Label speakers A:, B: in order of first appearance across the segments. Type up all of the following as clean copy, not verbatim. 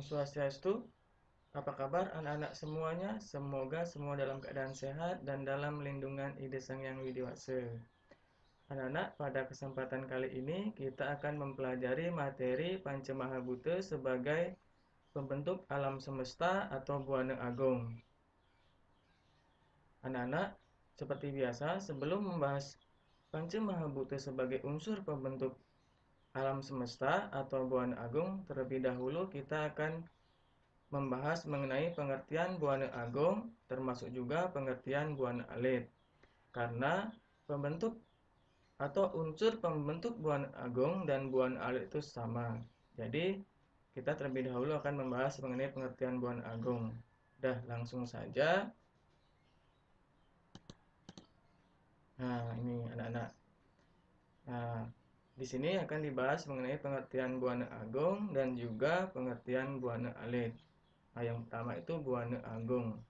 A: Om Swastiastu. Apa kabar anak-anak semuanya? Semoga semua dalam keadaan sehat dan dalam lindungan Ide Sang Yang Widi Wase. Anak-anak, pada kesempatan kali ini kita akan mempelajari materi Pancamahabhuta sebagai pembentuk alam semesta atau Buana Agung. Anak-anak, seperti biasa, sebelum membahas Pancamahabhuta sebagai unsur pembentuk alam semesta atau Buana Agung, terlebih dahulu kita akan membahas mengenai pengertian Buana Agung, termasuk juga pengertian Buana Alit. Karena pembentuk atau unsur pembentuk Buana Agung dan Buana Alit itu sama. Jadi, kita terlebih dahulu akan membahas mengenai pengertian Buana Agung. Dah, langsung saja. Nah, ini anak-anak. Nah, di sini akan dibahas mengenai pengertian Buana Agung dan juga pengertian Buana Alit. Nah, yang pertama itu Buana Agung.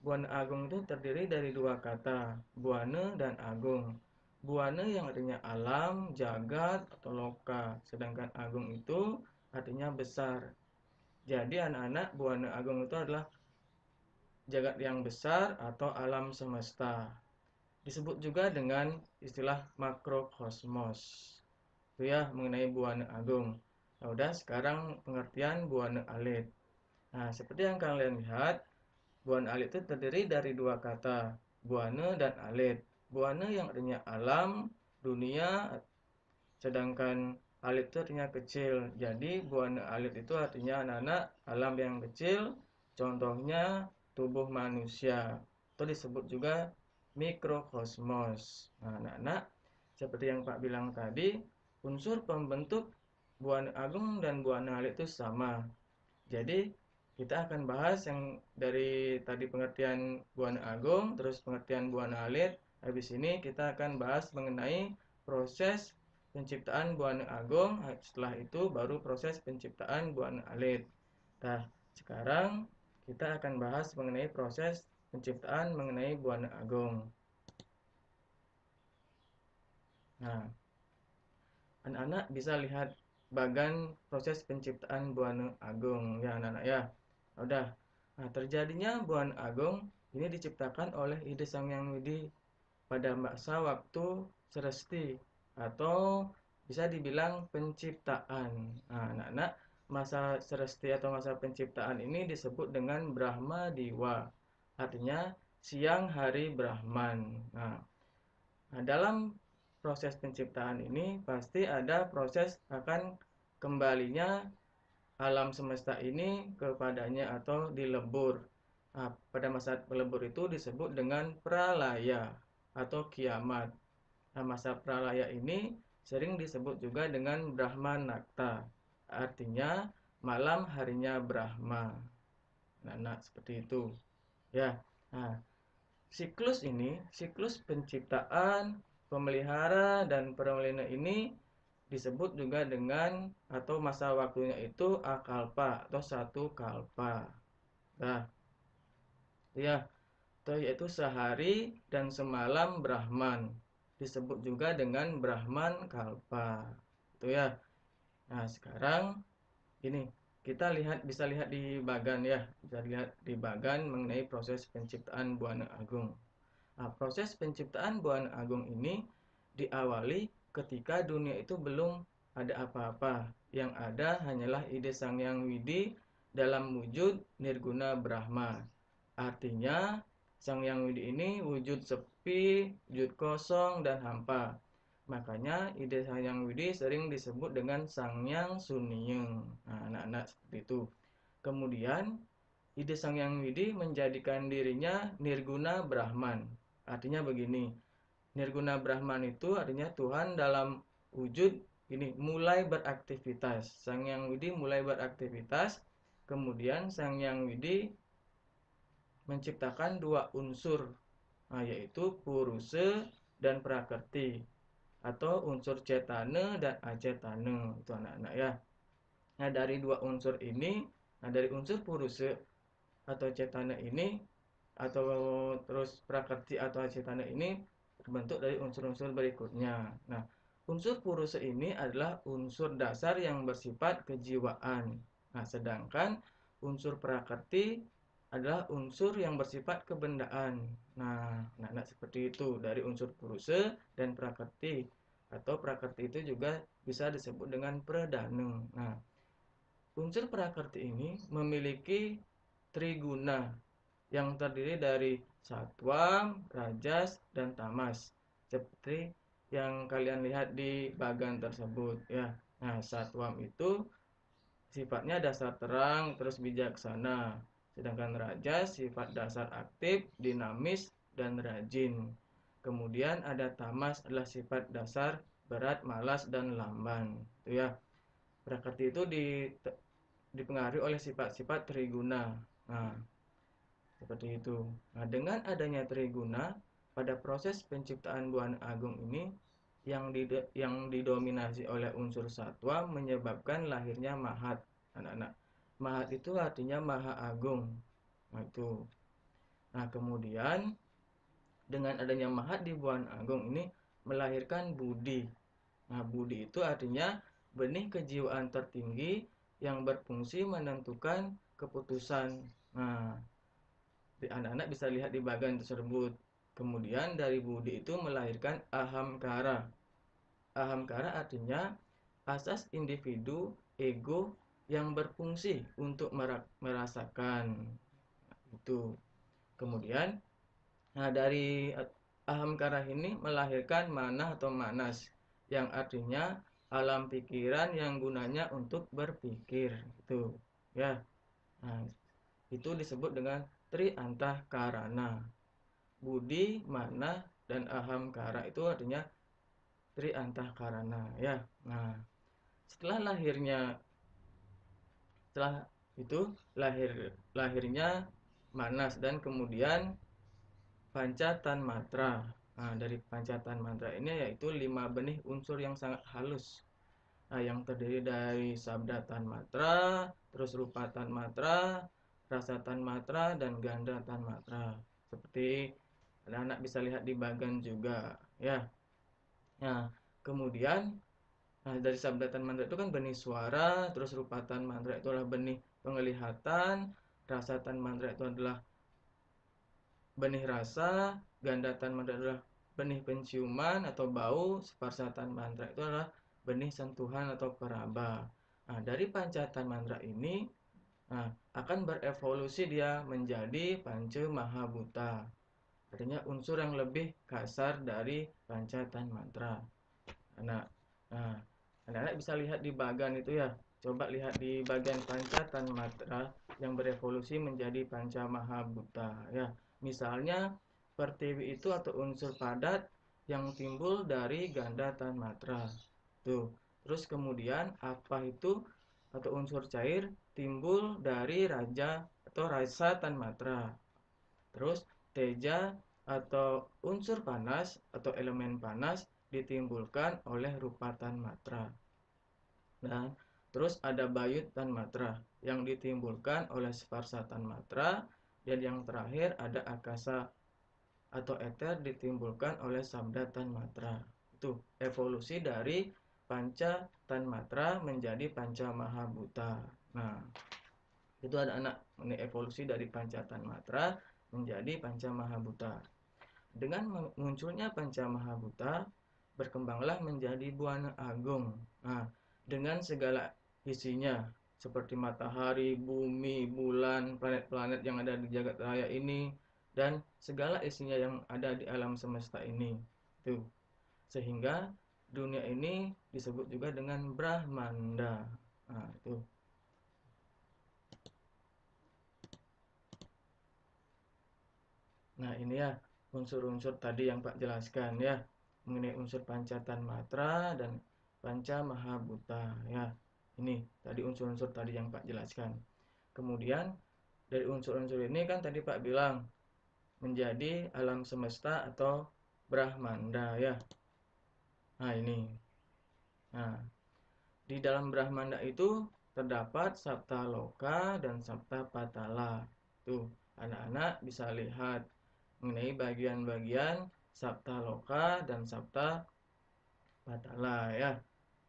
A: Buana Agung itu terdiri dari dua kata, Buana dan Agung. Buana yang artinya alam, jagat, atau loka. Sedangkan Agung itu artinya besar. Jadi anak-anak, Buana Agung itu adalah jagat yang besar atau alam semesta. Disebut juga dengan istilah makrokosmos. Itu ya mengenai Buana Agung. Nah, udah sekarang pengertian Buana Alit. Nah, seperti yang kalian lihat, Buana Alit itu terdiri dari dua kata, Buana dan Alit. Buana yang artinya alam, dunia, sedangkan Alit itu artinya kecil. Jadi Buana Alit itu artinya anak-anak alam yang kecil, contohnya tubuh manusia. Itu disebut juga mikrokosmos. Nah, anak-anak, seperti yang Pak bilang tadi, unsur pembentuk Buana Agung dan Buana Alit itu sama. Jadi kita akan bahas yang dari tadi pengertian Buana Agung, terus pengertian Buana Alit. Habis ini kita akan bahas mengenai proses penciptaan Buana Agung. Setelah itu baru proses penciptaan Buana Alit. Nah, sekarang kita akan bahas mengenai proses penciptaan mengenai Buana Agung. Nah, anak-anak bisa lihat bagan proses penciptaan Buana Agung ya anak-anak ya. Udah. Nah, terjadinya Buana Agung ini diciptakan oleh Ide Sang Yang Widi pada masa waktu Seresti atau bisa dibilang penciptaan. Nah, anak-anak, masa Seresti atau masa penciptaan ini disebut dengan Brahma Diwa. Artinya siang hari Brahman. Nah, dalam proses penciptaan ini pasti ada proses akan kembalinya alam semesta ini kepadanya atau dilebur. Nah, pada masa pelebur itu disebut dengan pralaya atau kiamat. Nah, masa pralaya ini sering disebut juga dengan Brahma Nakta. Artinya malam harinya Brahma. Nah, seperti itu. Ya. Nah, siklus penciptaan, pemelihara, dan permainan ini disebut juga dengan atau masa waktunya itu akalpa atau satu kalpa. Nah, ya, itu yaitu sehari dan semalam Brahman. Disebut juga dengan Brahman kalpa. Itu ya. Nah, sekarang ini kita bisa lihat di bagan ya. Bisa lihat di bagan mengenai proses penciptaan Buana Agung. Nah, proses penciptaan Buana Agung ini diawali ketika dunia itu belum ada apa-apa. Yang ada hanyalah Ide Sang Yang Widi dalam wujud Nirguna Brahma. Artinya, Sang Yang Widi ini wujud sepi, wujud kosong, dan hampa. Makanya Ide Sang Yang Widi sering disebut dengan Sang Yang Sunying. Nah, anak-anak seperti itu. Kemudian, Ide Sang Yang Widi menjadikan dirinya Nirguna Brahman. Artinya begini, Nirguna Brahman itu artinya Tuhan dalam wujud ini mulai beraktivitas. Sang Yang Widi mulai beraktivitas, kemudian Sang Yang Widi menciptakan dua unsur, yaitu Purusa dan Prakrti, atau unsur cetana dan acetana. Itu anak-anak ya. Nah, dari dua unsur ini, dari unsur Purusa atau cetana ini, atau terus prakerti atau acetana ini terbentuk dari unsur-unsur berikutnya. Nah, unsur purusa ini adalah unsur dasar yang bersifat kejiwaan. Nah, sedangkan unsur prakerti adalah unsur yang bersifat kebendaan. Nah, anak-anak seperti itu dari unsur puruse dan prakerti, atau prakerti itu juga bisa disebut dengan pradanu. Nah, unsur prakerti ini memiliki triguna yang terdiri dari satwam, rajas, dan tamas. Seperti yang kalian lihat di bagan tersebut ya. Nah, satwam itu sifatnya dasar terang terus bijaksana. Sedangkan rajas sifat dasar aktif, dinamis, dan rajin. Kemudian ada tamas adalah sifat dasar berat, malas, dan lamban. Itu ya. Prakerti itu dipengaruhi oleh sifat-sifat triguna. Nah, seperti itu. Nah, dengan adanya triguna pada proses penciptaan buana agung ini yang didominasi oleh unsur satwa menyebabkan lahirnya mahat, anak-anak. Mahat itu artinya maha agung. Nah, itu. Nah, kemudian dengan adanya mahat di buana agung ini melahirkan budi. Nah, budi itu artinya benih kejiwaan tertinggi yang berfungsi menentukan keputusan. Nah, anak-anak bisa lihat di bagian tersebut. Kemudian dari budi itu melahirkan ahamkara. Ahamkara artinya asas individu ego yang berfungsi untuk merasakan itu. Kemudian dari ahamkara ini melahirkan mana atau manas yang artinya alam pikiran yang gunanya untuk berpikir itu ya. Nah, itu disebut dengan tri antahkarana. Budi, mana, dan ahamkara itu artinya tri antahkarana ya. Nah, setelah itu lahirnya manas dan kemudian pancatan matra. Nah, dari pancatan mantra ini yaitu 5 benih unsur yang sangat halus. Nah, yang terdiri dari sabda tan matra, terus rupa tan matra, rasa tan matra, dan ganda tan matra. Seperti anak-anak bisa lihat di bagan juga ya. Nah, kemudian dari sabda tan mantra itu kan benih suara, terus rupa tan mantra itu adalah benih penglihatan, rasa tan mantra itu adalah benih rasa, ganda tan mantra adalah benih penciuman atau bau, sparsatan mantra itu adalah benih sentuhan atau peraba. Nah, dari pancatan mantra ini akan berevolusi dia menjadi panca mahabhuta. Artinya unsur yang lebih kasar dari pancatan mantra. Nah, nah, anak-anak bisa lihat di bagan itu ya. Coba lihat di bagian pancatan mantra yang berevolusi menjadi panca mahabhuta ya. Misalnya pertiwi itu atau unsur padat yang timbul dari ganda tan matra. Tuh. Terus kemudian apa itu atau unsur cair timbul dari raja atau rasa tan matra. Terus teja atau unsur panas atau elemen panas ditimbulkan oleh rupa tan matra. Nah, terus ada bayut tan matra yang ditimbulkan oleh sparsa tan matra, dan yang terakhir ada akasa atau eter ditimbulkan oleh sabda tan matra. Itu evolusi dari panca tan matra menjadi panca mahabhuta. Nah, itu ada anak ini evolusi dari panca tan matra menjadi panca mahabhuta. Dengan munculnya panca mahabhuta, berkembanglah menjadi buana agung. Nah, dengan segala isinya seperti matahari, bumi, bulan, planet-planet yang ada di jagat raya ini, dan segala isinya yang ada di alam semesta ini. Tuh. Sehingga dunia ini disebut juga dengan Brahmanda. Nah, itu. Nah, ini ya unsur-unsur tadi yang Pak jelaskan ya mengenai unsur pancatan matra dan panca mahabhuta ya. Ini tadi unsur-unsur tadi yang Pak jelaskan. Kemudian dari unsur-unsur ini kan tadi Pak bilang menjadi alam semesta atau Brahmanda ya. Nah, ini. Nah, di dalam Brahmanda itu terdapat Sapta Loka dan Sapta Patala. Tuh, anak-anak bisa lihat mengenai bagian-bagian Sapta Loka dan Sapta Patala ya.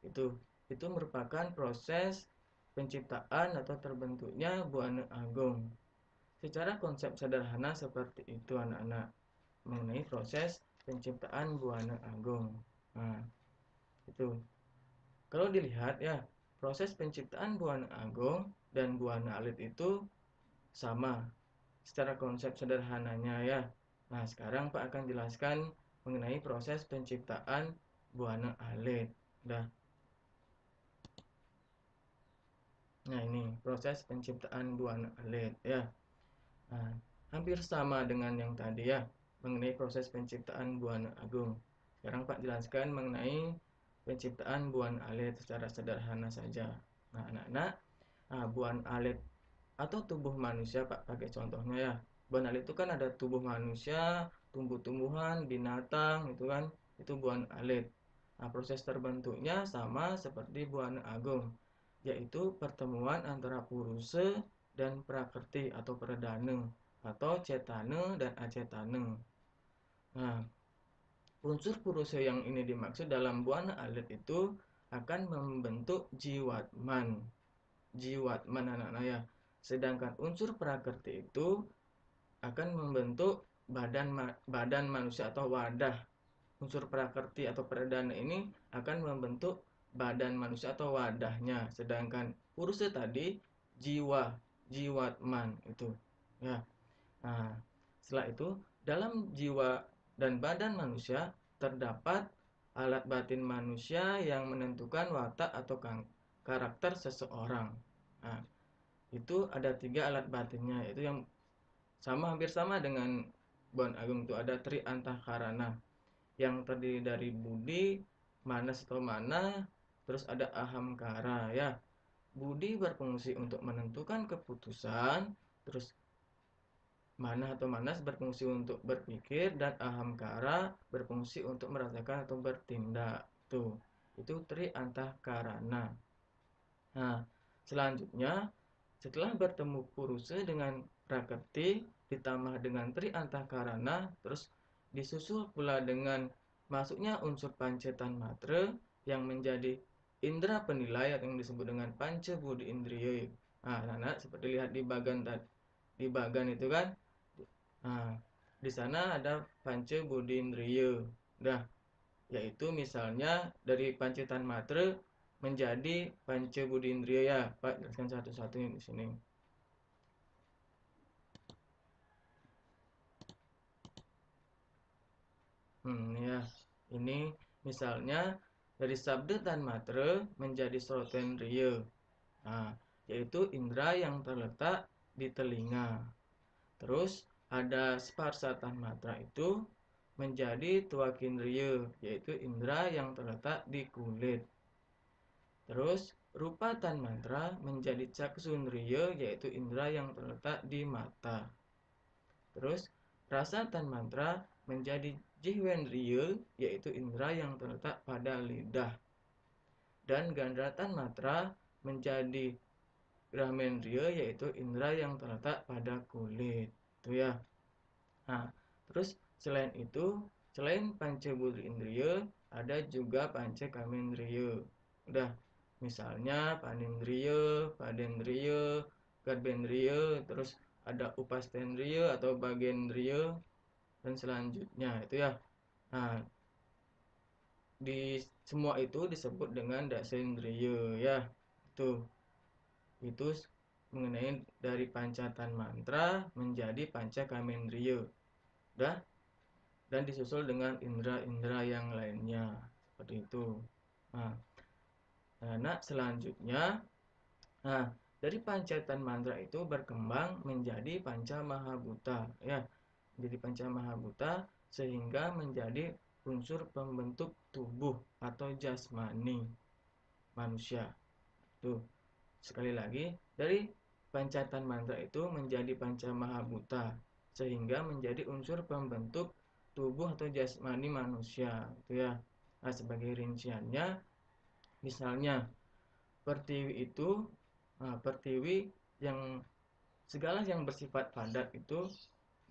A: Itu merupakan proses penciptaan atau terbentuknya Buana Agung. Secara konsep sederhana seperti itu anak-anak, mengenai proses penciptaan Buana Agung. Nah, itu. Kalau dilihat ya, proses penciptaan Buana Agung dan Buana Alit itu sama secara konsep sederhananya ya. Nah, sekarang Pak akan jelaskan mengenai proses penciptaan Buana Alit. Udah. Nah, ini proses penciptaan Buana Alit ya. Nah, hampir sama dengan yang tadi ya, mengenai proses penciptaan Buana Agung. Sekarang Pak jelaskan mengenai penciptaan Buana Alit secara sederhana saja. Nah, anak-anak, Buana Alit atau tubuh manusia Pak pakai contohnya ya. Buana Alit itu kan ada tubuh manusia, tumbuh-tumbuhan, binatang itu kan, itu Buana Alit. Nah, proses terbentuknya sama seperti Buana Agung, yaitu pertemuan antara Puruse dan Prakerti atau Perdana atau Cetane dan Acetane. Nah, unsur Puruse yang ini dimaksud dalam Buana Alit itu akan membentuk jiwatman. Jiwatman anak-anak ya. Sedangkan unsur Prakerti itu akan membentuk badan manusia atau wadah. Unsur Prakerti atau Perdana ini akan membentuk badan manusia atau wadahnya. Sedangkan Puruse tadi jiwa, jiwatman itu. Ya. Nah, setelah itu dalam jiwa dan badan manusia terdapat alat batin manusia yang menentukan watak atau karakter seseorang. Nah, itu ada 3 alat batinnya, yaitu yang hampir sama dengan Buana Agung, itu ada Tri Antakarana yang terdiri dari budi, manas atau mana, terus ada ahamkara ya. Budi berfungsi untuk menentukan keputusan, terus mana atau manas berfungsi untuk berpikir, dan ahamkara berfungsi untuk merasakan atau bertindak. Tuh, itu Tri Antakarana. Nah, selanjutnya setelah bertemu Puruse dengan Prakerti ditambah dengan Tri Antakarana, terus disusul pula dengan masuknya unsur pancetan matra yang menjadi indera penilai yang disebut dengan panca budi indriya. Nah, anak seperti lihat di bagan itu kan. Nah, di sana ada panca budi indriya. Udah, yaitu misalnya dari pancetan matra menjadi panca budi indriya ya. Pak jelaskan satu-satu di sini. Ya, ini misalnya dari sabda dan matra menjadi srotendriya. Nah, yaitu indera yang terletak di telinga. Terus ada sparsatan matra itu menjadi tuakindriya, yaitu indera yang terletak di kulit. Terus rupa tan mantra menjadi caksundriya, yaitu indera yang terletak di mata. Terus rasa tan mantra menjadi jihwendriya, yaitu indera yang terletak pada lidah. Dan gandratan matra menjadi grahmendriya, yaitu indera yang terletak pada kulit. Itu ya. Nah, terus selain itu, selain pancabudri indriya, ada juga panca kamendriya. Udah, misalnya panindriya, padendriya, garbendriya, terus ada upastendriya atau bagendriya, dan selanjutnya itu ya. Nah, di semua itu disebut dengan dasendriya ya. Itu mengenai dari pancatan mantra menjadi panca kamendriya. Udah, dan disusul dengan indera-indera yang lainnya seperti itu. Nah, selanjutnya, dari pancatan mantra itu berkembang menjadi panca mahabhuta ya, menjadi panca mahabhuta sehingga menjadi unsur pembentuk tubuh atau jasmani manusia. Tuh, sekali lagi, dari pancatan mantra itu menjadi panca mahabhuta sehingga menjadi unsur pembentuk tubuh atau jasmani manusia gitu ya. Nah, sebagai rinciannya, misalnya pertiwi itu, pertiwi yang segala yang bersifat padat itu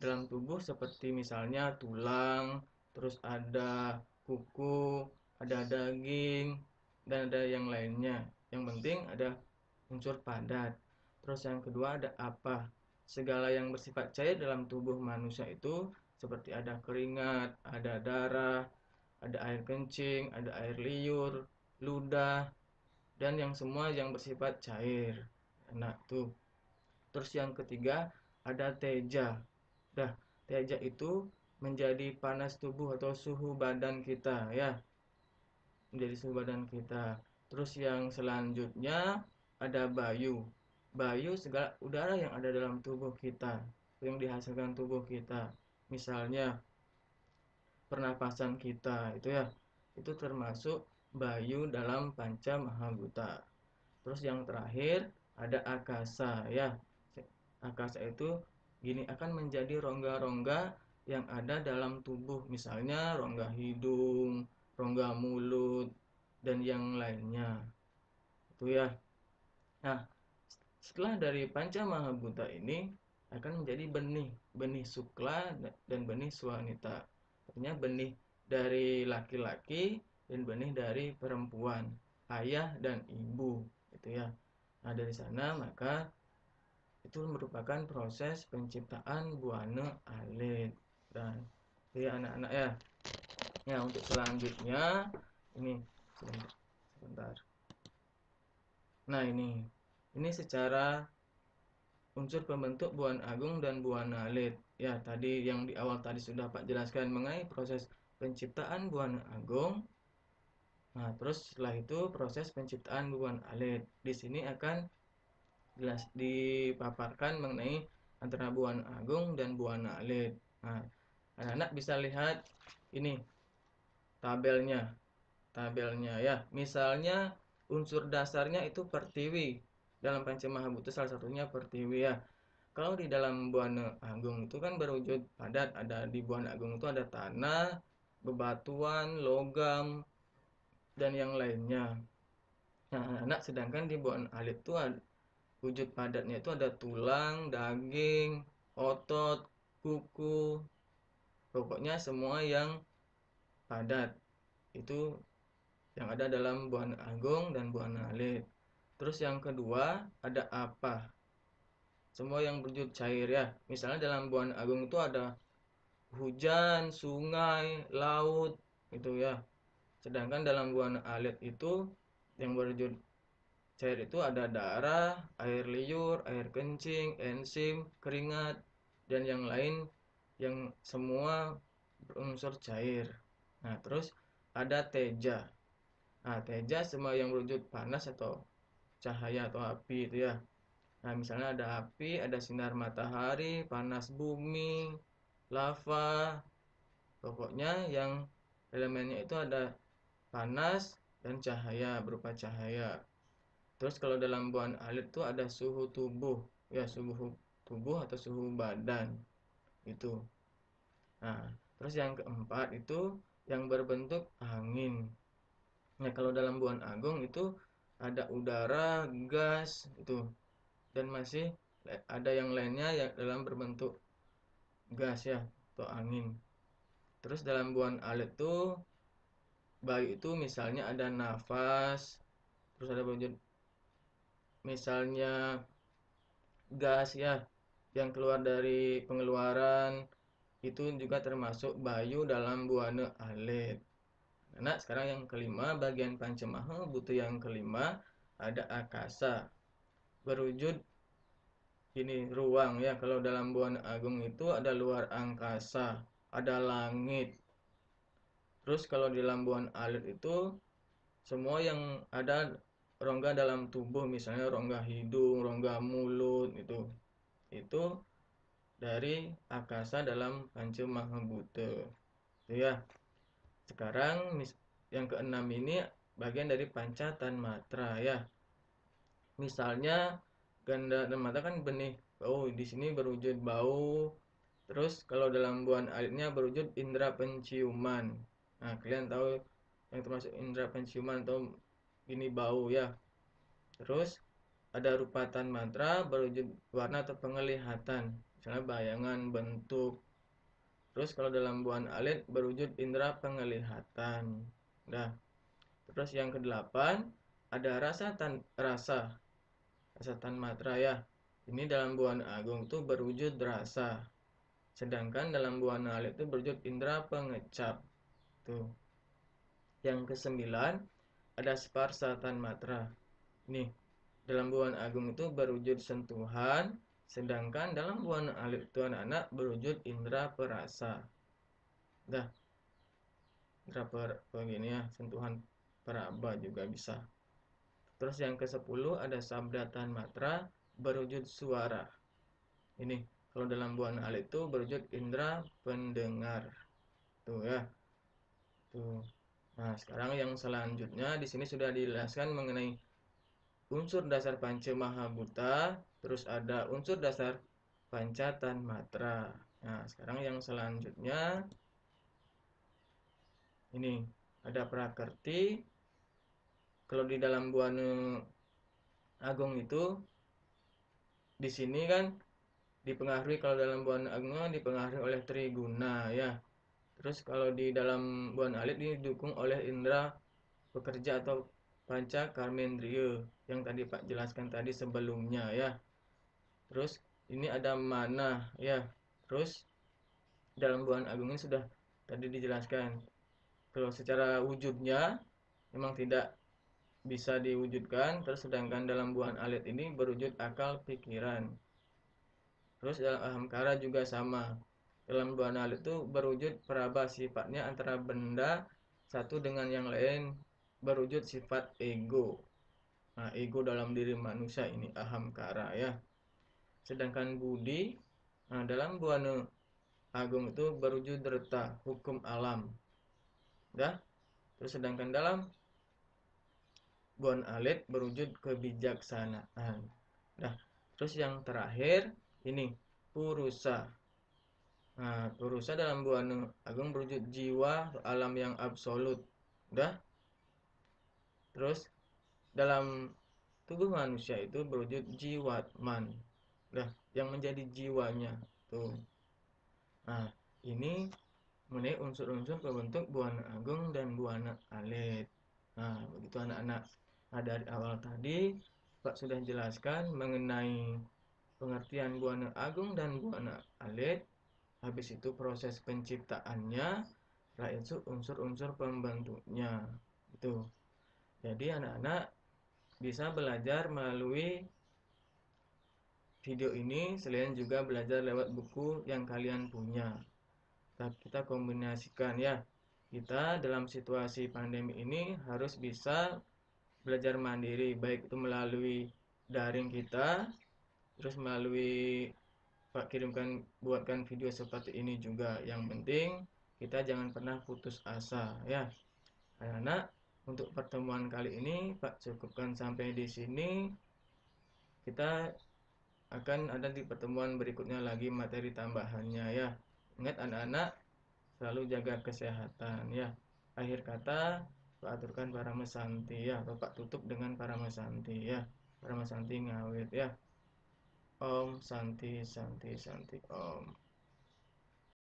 A: dalam tubuh seperti misalnya tulang, terus ada kuku, ada daging, dan ada yang lainnya. Yang penting ada unsur padat. Terus yang kedua ada apa? Segala yang bersifat cair dalam tubuh manusia itu seperti ada keringat, ada darah, ada air kencing, ada air liur, ludah, dan yang semua yang bersifat cair. Nah, tuh. Terus yang ketiga ada teja. Dah, teja itu menjadi panas tubuh atau suhu badan kita ya, menjadi suhu badan kita. Terus yang selanjutnya ada bayu. Bayu segala udara yang ada dalam tubuh kita, yang dihasilkan tubuh kita. Misalnya pernapasan kita itu ya, itu termasuk bayu dalam panca mahabhuta. Terus yang terakhir ada akasa ya. Akasa itu gini akan menjadi rongga-rongga yang ada dalam tubuh, misalnya rongga hidung, rongga mulut, dan yang lainnya. Itu ya. Nah, setelah dari panca mahabhuta ini akan menjadi benih, benih sukla dan benih swanita. Artinya benih dari laki-laki dan benih dari perempuan, ayah dan ibu, gitu ya. Nah, dari sana maka itu merupakan proses penciptaan buana alit. Dan ya anak-anak ya. Ya, untuk selanjutnya ini sebentar. Nah, ini secara unsur pembentuk buana agung dan buana alit. Ya, tadi yang di awal tadi sudah Pak jelaskan mengenai proses penciptaan buana agung. Nah, terus setelah itu proses penciptaan buana alit. Di sini akan jelas dipaparkan mengenai antara buana agung dan buana alit. Nah, anak-anak bisa lihat ini tabelnya. Tabelnya ya. Misalnya unsur dasarnya itu pertiwi. Dalam Pancamahabhuta salah satunya pertiwi ya. Kalau di dalam buana agung itu kan berwujud padat, ada di buana agung itu ada tanah, bebatuan, logam, dan yang lainnya. Nah, anak sedangkan di buana alit itu wujud padatnya itu ada tulang, daging, otot, kuku, pokoknya semua yang padat itu yang ada dalam buana agung dan buana alit. Terus yang kedua ada apa? Semua yang berwujud cair ya. Misalnya dalam buana agung itu ada hujan, sungai, laut gitu ya. Sedangkan dalam buana alit itu yang berwujud cair itu ada darah, air liur, air kencing, enzim, keringat, dan yang lain yang semua berunsur cair. Nah, terus ada teja. Nah, teja semua yang berwujud panas atau cahaya atau api itu ya. Nah, misalnya ada api, ada sinar matahari, panas bumi, lava, pokoknya yang elemennya itu ada panas dan cahaya berupa cahaya. Terus kalau dalam buana alit itu ada suhu tubuh, ya suhu tubuh atau suhu badan itu. Nah, terus yang keempat itu yang berbentuk angin. Nah, kalau dalam buana agung itu ada udara, gas itu, dan masih ada yang lainnya yang dalam berbentuk gas ya atau angin. Terus dalam buana alit itu bayu itu misalnya ada nafas, terus ada wujud misalnya gas ya yang keluar dari pengeluaran itu juga termasuk bayu dalam buana alit. Nah, sekarang yang kelima bagian pancamaha butuh yang kelima ada akasa berwujud ini ruang ya. Kalau dalam buana agung itu ada luar angkasa, ada langit. Terus kalau di dalam buana alit itu semua yang ada rongga dalam tubuh, misalnya rongga hidung, rongga mulut itu dari akasa dalam Pancamahabhuta. Itu ya. Sekarang yang keenam ini bagian dari panca tanmatra ya. Misalnya ganda tanmatra kan benih bau, di sini berwujud bau. Terus kalau dalam buana alitnya berwujud indera penciuman. Nah, kalian tahu yang termasuk indera penciuman atau ini bau ya. Terus ada rupatan mantra berwujud warna atau penglihatan, misalnya bayangan, bentuk. Terus kalau dalam buana alit berwujud indera penglihatan. Nah, terus yang kedelapan ada rasa. Persatuan matra ya. Ini dalam buana agung itu berwujud rasa. Sedangkan dalam buana alit itu berwujud indera pengecap. Tuh. Yang kesembilan ada sparsatan matra. Nih, dalam buana agung itu berwujud sentuhan, sedangkan dalam buana alit itu anak-anak berwujud indera perasa. Dah, begini ya, sentuhan peraba juga bisa. Terus yang ke-10 ada sabdatan matra berwujud suara. Ini kalau dalam buana alit itu berwujud indera pendengar. Tuh ya. Tuh. Nah, sekarang yang selanjutnya di sini sudah dijelaskan mengenai unsur dasar panca mahabhuta, terus ada unsur dasar pancatan matra. Nah, sekarang yang selanjutnya ini ada prakerti. Kalau di dalam buana agung itu di sini kan dipengaruhi, kalau dalam buana agung dipengaruhi oleh triguna ya. Terus kalau di dalam buana alit didukung oleh indera pekerja atau panca karmendriya yang tadi Pak jelaskan tadi sebelumnya ya. Terus ini ada mana ya. Terus dalam buana agung ini sudah tadi dijelaskan kalau secara wujudnya memang tidak bisa diwujudkan. Terus sedangkan dalam buana alit ini berwujud akal pikiran. Terus dalam ahamkara juga sama. Dalam buana alit itu berwujud peraba, sifatnya antara benda satu dengan yang lain, berwujud sifat ego. Nah, ego dalam diri manusia ini ahamkara ya. Sedangkan budi, nah, dalam buana agung itu berwujud reta, hukum alam. Dah. Terus sedangkan dalam buana alit berwujud kebijaksanaan. Nah, terus yang terakhir ini purusa. Nah, purusa dalam buana agung berwujud jiwa atau alam yang absolut. Udah. Terus dalam tubuh manusia itu berwujud jiwatman. Udah, yang menjadi jiwanya. Tuh. Nah, ini mengenai unsur-unsur pembentuk buana agung dan buana alit. Nah, begitu anak-anak. Nah, dari awal tadi Pak sudah jelaskan mengenai pengertian buana agung dan buana alit. Habis itu proses penciptaannya, setelah itu unsur-unsur pembentuknya. Itu. Jadi anak-anak bisa belajar melalui video ini, selain juga belajar lewat buku yang kalian punya. Kita kombinasikan ya. Kita dalam situasi pandemi ini harus bisa belajar mandiri, baik itu melalui daring kita, terus melalui Pak kirimkan, buatkan video seperti ini juga. Yang penting kita jangan pernah putus asa ya. Anak-anak, untuk pertemuan kali ini Pak cukupkan sampai di sini. Kita akan ada di pertemuan berikutnya lagi materi tambahannya ya. Ingat anak-anak, selalu jaga kesehatan ya. Akhir kata Pak aturkan para mesanti ya, atau Pak tutup dengan para mesanti ya. Para mesanti ngawit ya. Om Santi Santi Santi Om.